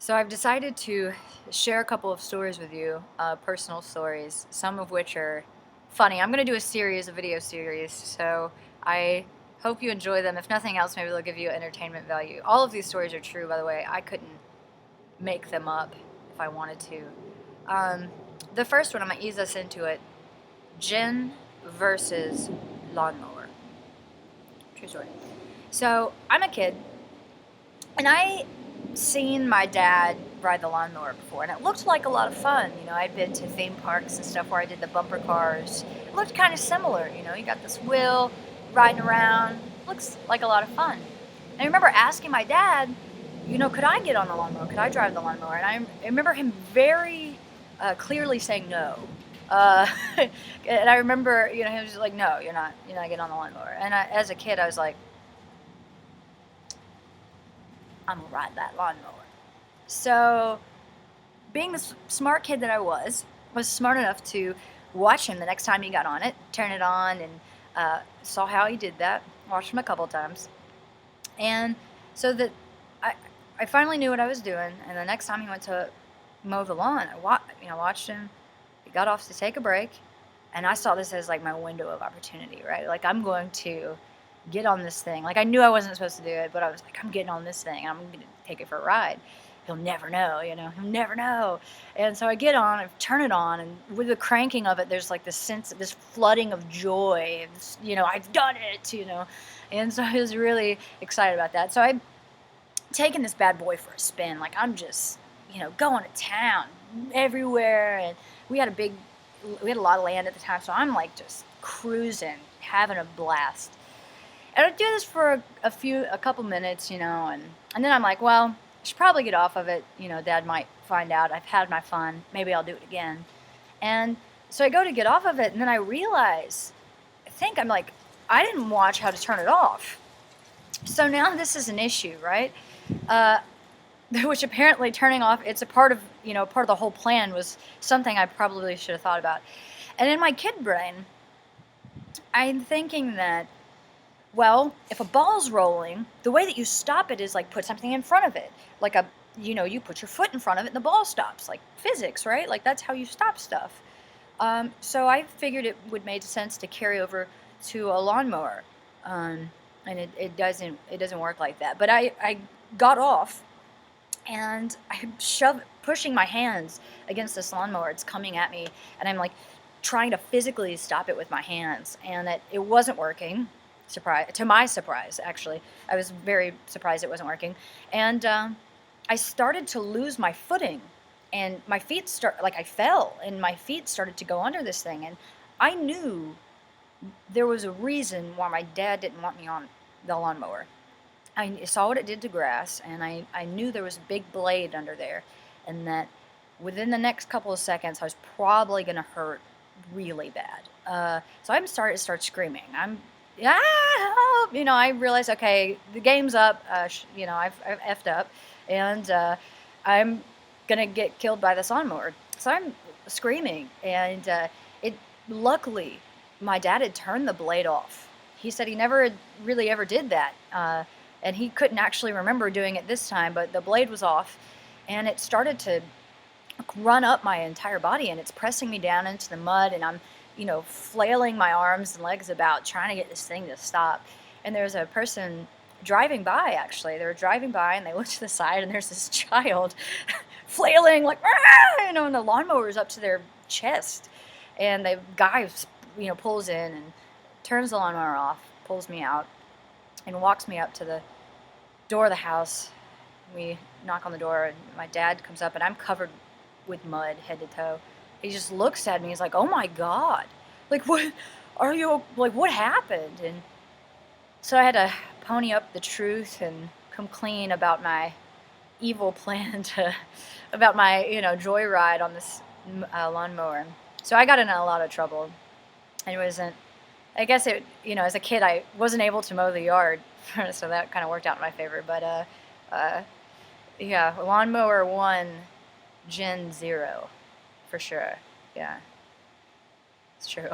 So I've decided to share a couple of stories with you, personal stories, some of which are funny. I'm going to do a video series, so I hope you enjoy them. If nothing else, maybe they'll give you entertainment value. All of these stories are true, by the way. I couldn't make them up if I wanted to. The first one, I'm going to ease us into it. Gin versus lawnmower. True story. So I'm a kid, and I seen my dad ride the lawnmower before, and it looked like a lot of fun. You know, I'd been to theme parks and stuff where I did the bumper cars. It looked kind of similar. You know, you got this wheel riding around. Looks like a lot of fun. And I remember asking my dad, you know, could I get on the lawnmower? Could I drive the lawnmower? And I remember him very clearly saying no. Uh, and I remember, you know, he was just like, no, you're not getting on the lawnmower. And as a kid, I was like, I'm gonna ride that lawnmower. So, being the smart kid that I was smart enough to watch him the next time he got on it, turn it on, and saw how he did that. Watched him a couple times, and so that I finally knew what I was doing. And the next time he went to mow the lawn, I watched him. He got off to take a break, and I saw this as like my window of opportunity, right? Like, I'm going to get on this thing. Like, I knew I wasn't supposed to do it, but I was like, I'm getting on this thing, and I'm going to take it for a ride. He'll never know, you know, he'll never know. And so I get on, I turn it on, and with the cranking of it, there's like this sense of this flooding of joy. It's, you know, I've done it, you know. And so I was really excited about that. So I'm taking this bad boy for a spin. Like, I'm just, you know, going to town everywhere. And we had a lot of land at the time, so I'm like just cruising, having a blast. And I do this for a couple minutes, you know, and then I'm like, well, I should probably get off of it. You know, Dad might find out I've had my fun. Maybe I'll do it again. And so I go to get off of it, and then I realize, I didn't watch how to turn it off. So now this is an issue, right? Uh, which apparently turning off, it's a part of, you know, part of the whole plan was something I probably should have thought about. And in my kid brain, I'm thinking that, well, if a ball's rolling, the way that you stop it is like put something in front of it. Like you put your foot in front of it and the ball stops. Like physics, right? Like that's how you stop stuff. So I figured it would make sense to carry over to a lawnmower. And it doesn't work like that. But I got off and I'm pushing my hands against this lawnmower. It's coming at me, and I'm like trying to physically stop it with my hands, and it wasn't working. To my surprise, actually, I was very surprised it wasn't working, and I started to lose my footing, and my feet I fell, and my feet started to go under this thing, and I knew there was a reason why my dad didn't want me on the lawnmower. I saw what it did to grass, and I knew there was a big blade under there, and that within the next couple of seconds, I was probably going to hurt really bad. So I'm starting to start screaming. Help! You know, I realized, okay, the game's up. You know, I've effed up, and I'm going to get killed by this lawnmower. So I'm screaming, and luckily, my dad had turned the blade off. He said he never really ever did that. And he couldn't actually remember doing it this time, but the blade was off, and it started to run up my entire body, and it's pressing me down into the mud, and I'm, you know, flailing my arms and legs about trying to get this thing to stop. And there's a person driving by, actually. They were driving by, and they looked to the side, and there's this child flailing like, "Ah!" You know, and the lawnmower's up to their chest. And the guy, you know, pulls in and turns the lawnmower off, pulls me out, and walks me up to the door of the house. We knock on the door, and my dad comes up, and I'm covered with mud head to toe. He just looks at me. He's like, "Oh my God, like what are you like? What happened?" And so I had to pony up the truth and come clean about my evil plan about my, you know, joyride on this lawnmower. So I got in a lot of trouble, and it wasn't. I guess you know, as a kid, I wasn't able to mow the yard, so that kind of worked out in my favor. But yeah, lawnmower 1, Gen 0, for sure. Yeah, it's true.